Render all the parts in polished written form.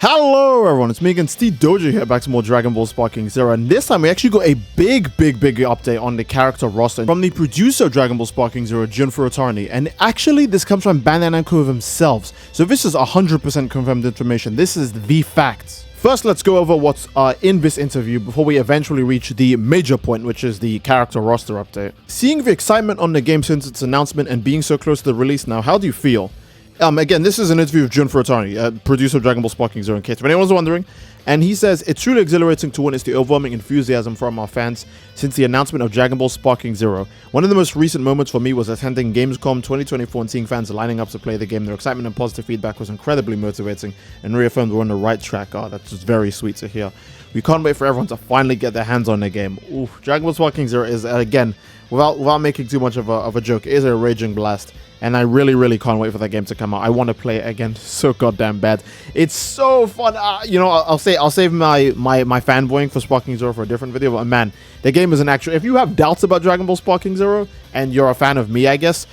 Hello everyone, it's me again, Steedoj here, back to more Dragon Ball Sparking Zero, and this time we actually got a big update on the character roster from the producer of Dragon Ball Sparking Zero, Jun Furutarni, and actually this comes from Bandai Namco themselves, so this is 100% confirmed information. This is the facts. First, let's go over what's in this interview before we eventually reach the major point, which is the character roster update. Seeing the excitement on the game since its announcement and being so close to the release now, how do you feel? Again, this is an interview with Jun Furutarni, producer of Dragon Ball Sparking Zero, in case if anyone's wondering. And he says, it's truly exhilarating to witness the overwhelming enthusiasm from our fans since the announcement of Dragon Ball Sparking Zero. One of the most recent moments for me was attending Gamescom 2024 and seeing fans lining up to play the game. Their excitement and positive feedback was incredibly motivating and reaffirmed we're on the right track. Oh, that's just very sweet to hear. We can't wait for everyone to finally get their hands on the game. Ooh, Dragon Ball Sparking Zero is, again, without making too much of a joke, it is a raging blast. And I really can't wait for that game to come out. I want to play it again so goddamn bad. It's so fun. You know, I'll save my fanboying for Sparking Zero for a different video. But man, the game is an actual. If you have doubts about Dragon Ball Sparking Zero and you're a fan of me, I guess,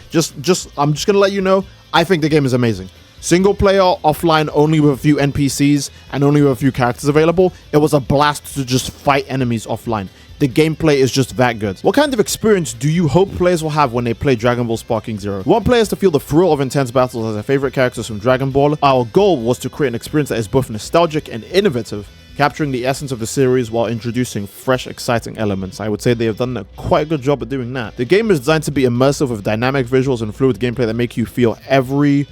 I'm just gonna let you know. I think the game is amazing. Single player, offline, only with a few NPCs and only with a few characters available. It was a blast to just fight enemies offline. The gameplay is just that good. What kind of experience do you hope players will have when they play Dragon Ball Sparking Zero? We want players to feel the thrill of intense battles as their favorite characters from Dragon Ball. Our goal was to create an experience that is both nostalgic and innovative, capturing the essence of the series while introducing fresh, exciting elements. I would say they have done a quite good job at doing that. The game is designed to be immersive with dynamic visuals and fluid gameplay that make you feel every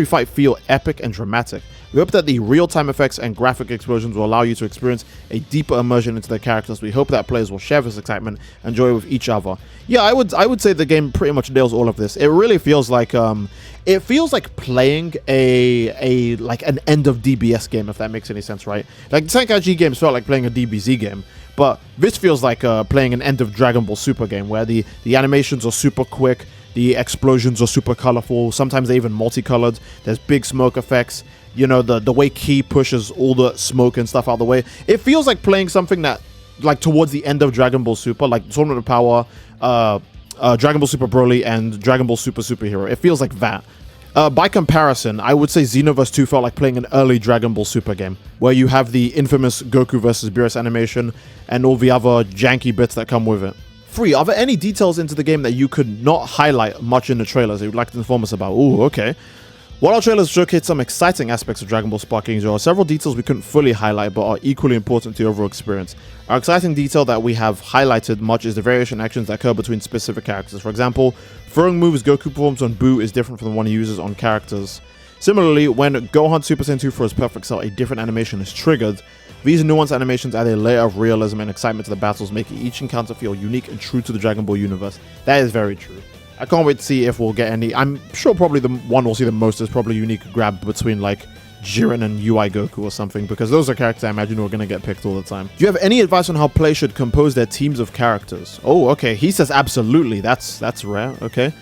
fight feel epic and dramatic. We hope that the real-time effects and graphic explosions will allow you to experience a deeper immersion into the characters. We hope that players will share this excitement and joy with each other. Yeah, I would say the game pretty much nails all of this. It really feels like playing like an end of DBS game, if that makes any sense, right? Like Tenkaichi games felt like playing a DBZ game, but this feels like playing an end of Dragon Ball Super game where the animations are super quick, the explosions are super colorful, sometimes they're even multicolored, there's big smoke effects. You know, the way Ki pushes all the smoke and stuff out of the way. It feels like playing something that, like, towards the end of Dragon Ball Super, like Tournament of Power, Dragon Ball Super Broly, and Dragon Ball Super Superhero. It feels like that. By comparison, I would say Xenoverse 2 felt like playing an early Dragon Ball Super game, where you have the infamous Goku versus Beerus animation, and all the other janky bits that come with it. 3. Are there any details into the game that you could not highlight much in the trailers that you'd like to inform us about? Ooh, okay. While our trailers showcase some exciting aspects of Dragon Ball Sparking Zero, several details we couldn't fully highlight but are equally important to the overall experience. Our exciting detail that we have highlighted much is the variation actions that occur between specific characters. For example, throwing moves Goku performs on Buu is different from the one he uses on characters. Similarly, when Gohan Super Saiyan 2 throws Perfect Cell, a different animation is triggered. These nuanced animations add a layer of realism and excitement to the battles, making each encounter feel unique and true to the Dragon Ball universe. That is very true. I can't wait to see if we'll get any. I'm sure probably the one we'll see the most is probably unique grab between like Jiren and UI Goku or something, because those are characters I imagine are going to get picked all the time. Do you have any advice on how players should compose their teams of characters? Oh, okay. He says absolutely. That's rare. Okay.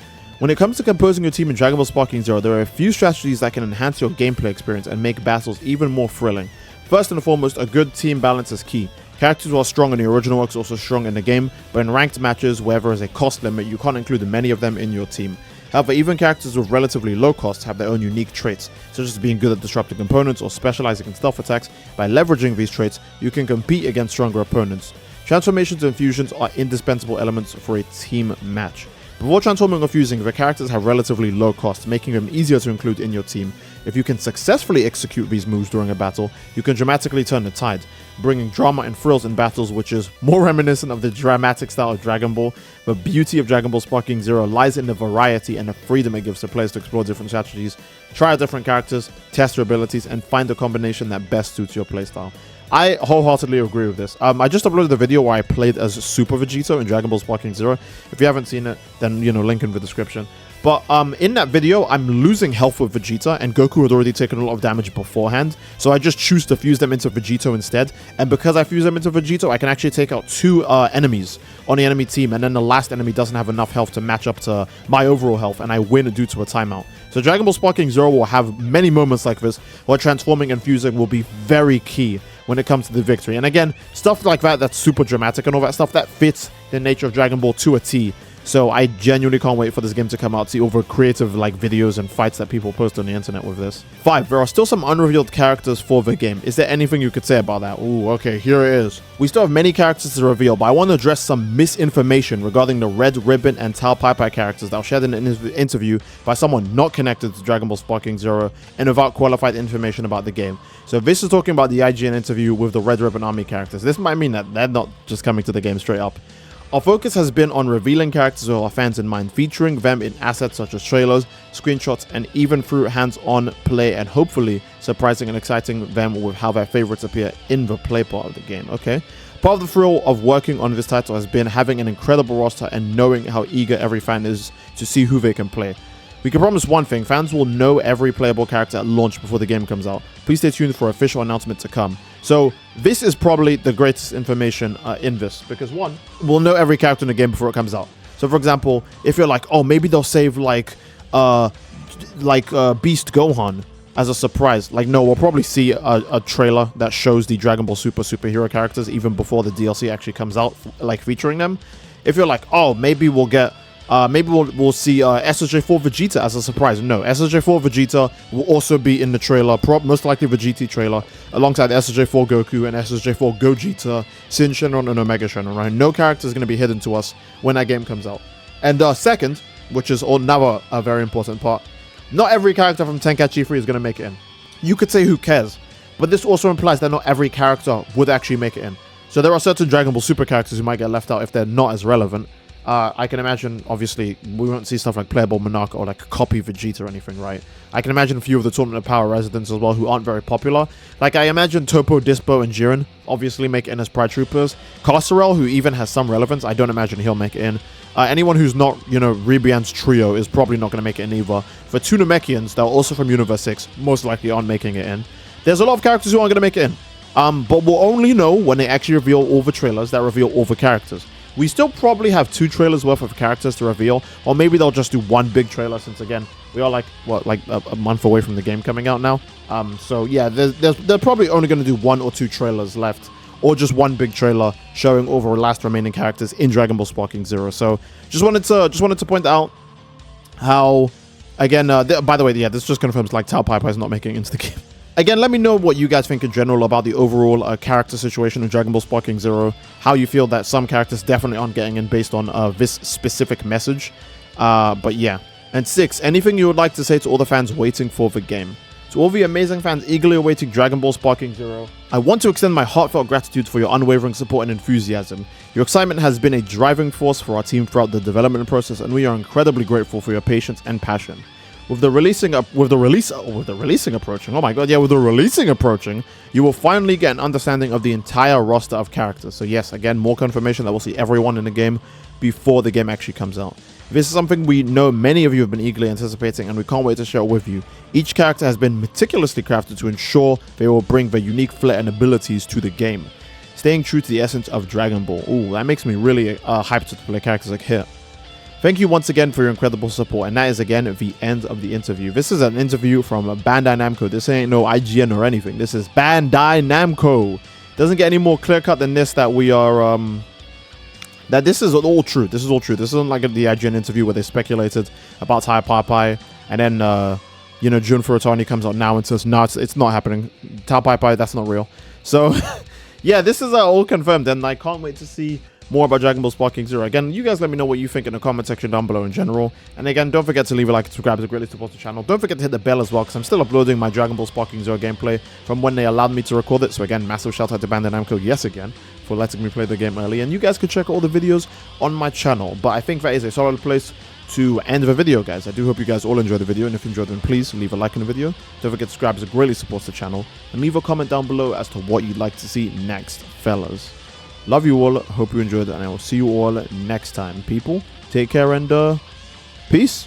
When it comes to composing your team in Dragon Ball Sparking Zero, there are a few strategies that can enhance your gameplay experience and make battles even more thrilling. First and foremost, a good team balance is key. Characters who are strong in the original works are also strong in the game, but in ranked matches where there is a cost limit, you can't include many of them in your team. However, even characters with relatively low costs have their own unique traits, such as being good at disrupting components or specializing in stealth attacks. By leveraging these traits, you can compete against stronger opponents. Transformations and fusions are indispensable elements for a team match. Before transforming or fusing, the characters have relatively low costs, making them easier to include in your team. If you can successfully execute these moves during a battle, you can dramatically turn the tide, bringing drama and thrills in battles, which is more reminiscent of the dramatic style of Dragon Ball. The beauty of Dragon Ball Sparking Zero lies in the variety and the freedom it gives to players to explore different strategies, try out different characters, test their abilities, and find a combination that best suits your playstyle. I wholeheartedly agree with this. I just uploaded the video where I played as Super Vegito in Dragon Ball Sparking Zero. If you haven't seen it, then, you know, link in the description. But in that video, I'm losing health with Vegeta, and Goku had already taken a lot of damage beforehand. So I just choose to fuse them into Vegito instead. And because I fuse them into Vegito, I can actually take out 2 enemies on the enemy team. And then the last enemy doesn't have enough health to match up to my overall health, and I win due to a timeout. So Dragon Ball Sparking Zero will have many moments like this, where transforming and fusing will be very key when it comes to the victory. And again, stuff like that, that's super dramatic and all that stuff, that fits the nature of Dragon Ball to a T. So I genuinely can't wait for this game to come out, see all the creative like videos and fights that people post on the internet with this. 5. There are still some unrevealed characters for the game. Is there anything you could say about that? Ooh, okay, here it is. We still have many characters to reveal, but I want to address some misinformation regarding the Red Ribbon and Tao Pai Pai characters that were shared in an interview by someone not connected to Dragon Ball Sparking Zero and without qualified information about the game. So this is talking about the IGN interview with the Red Ribbon Army characters. This might mean that they're not just coming to the game straight up. Our focus has been on revealing characters with our fans in mind, featuring them in assets such as trailers, screenshots, and even through hands-on play, and hopefully surprising and exciting them with how their favorites appear in the play part of the game. Okay. Part of the thrill of working on this title has been having an incredible roster and knowing how eager every fan is to see who they can play. We can promise one thing, fans will know every playable character at launch before the game comes out. Please stay tuned for official announcement to come. So this is probably the greatest information in this, because one, we'll know every character in the game before it comes out. So for example, if you're like, oh, maybe they'll save like Beast Gohan as a surprise. Like, no, we'll probably see a trailer that shows the Dragon Ball superhero characters even before the DLC actually comes out, like featuring them. If you're like, oh, maybe we'll get maybe we'll see SSJ4 Vegeta as a surprise. No, SSJ4 Vegeta will also be in the trailer, most likely the GT trailer, alongside SSJ4 Goku and SSJ4 Gogeta, Sin Shenron, and Omega Shenron, right? No character is going to be hidden to us when that game comes out. And second, which is another very important part, not every character from Tenkaichi 3 is going to make it in. You could say who cares, but this also implies that not every character would actually make it in. So there are certain Dragon Ball Super characters who might get left out if they're not as relevant. I can imagine, obviously, we won't see stuff like Playable Monarch or like Copy Vegeta or anything, right? I can imagine a few of the Tournament of Power residents as well who aren't very popular. Like, I imagine Topo, Dispo, and Jiren obviously make it in as Pride Troopers. Carcerel, who even has some relevance, I don't imagine he'll make it in. Anyone who's not, you know, Ribian's trio is probably not going to make it in either. For two Namekians, that are also from Universe 6, most likely aren't making it in. There's a lot of characters who aren't going to make it in. But we'll only know when they actually reveal all the trailers that reveal all the characters. We still probably have 2 trailers worth of characters to reveal, or maybe they'll just do one big trailer since, again, we are like, what, like a month away from the game coming out now. So yeah, they're probably only going to do 1 or 2 trailers left, or just one big trailer showing all the last remaining characters in Dragon Ball Sparking Zero. So just wanted to point out how, again, by the way, yeah, this just confirms like Tao Pai Pai is not making it into the game. Again, let me know what you guys think in general about the overall character situation in Dragon Ball Sparking Zero. How you feel that some characters definitely aren't getting in based on this specific message. But yeah. And 6, anything you would like to say to all the fans waiting for the game. To all the amazing fans eagerly awaiting Dragon Ball Sparking Zero, I want to extend my heartfelt gratitude for your unwavering support and enthusiasm. Your excitement has been a driving force for our team throughout the development process, and we are incredibly grateful for your patience and passion. With the releasing approaching, you will finally get an understanding of the entire roster of characters. So yes, again, more confirmation that we'll see everyone in the game before the game actually comes out. This is something we know many of you have been eagerly anticipating, and we can't wait to share it with you. Each character has been meticulously crafted to ensure they will bring their unique flair and abilities to the game, staying true to the essence of Dragon Ball. Ooh, that makes me really hyped to play characters like here. Thank you once again for your incredible support, and that is again the end of the interview. This is an interview from Bandai Namco. This ain't no IGN or anything. This is Bandai Namco. Doesn't get any more clear cut than this that we are that this is all true. This is all true. This isn't like the IGN interview where they speculated about Tao Pai Pai, and then you know, Jun Furuta comes out now and says no, it's not happening. Tao Pai Pai, that's not real. So yeah, this is all confirmed, and I can't wait to see more about Dragon Ball Sparking Zero. Again, you guys let me know what you think in the comment section down below in general. And again, don't forget to leave a like and subscribe to greatly support the channel. Don't forget to hit the bell as well, because I'm still uploading my Dragon Ball Sparking Zero gameplay from when they allowed me to record it. So again, massive shout out to Bandai Namco, yes again, for letting me play the game early. And you guys can check out all the videos on my channel. But I think that is a solid place to end the video, guys. I do hope you guys all enjoyed the video, and if you enjoyed, then please leave a like in the video. Don't forget to subscribe, as it greatly supports the channel. And leave a comment down below as to what you'd like to see next, fellas. Love you all, hope you enjoyed, and I will see you all next time, people. Take care, and peace.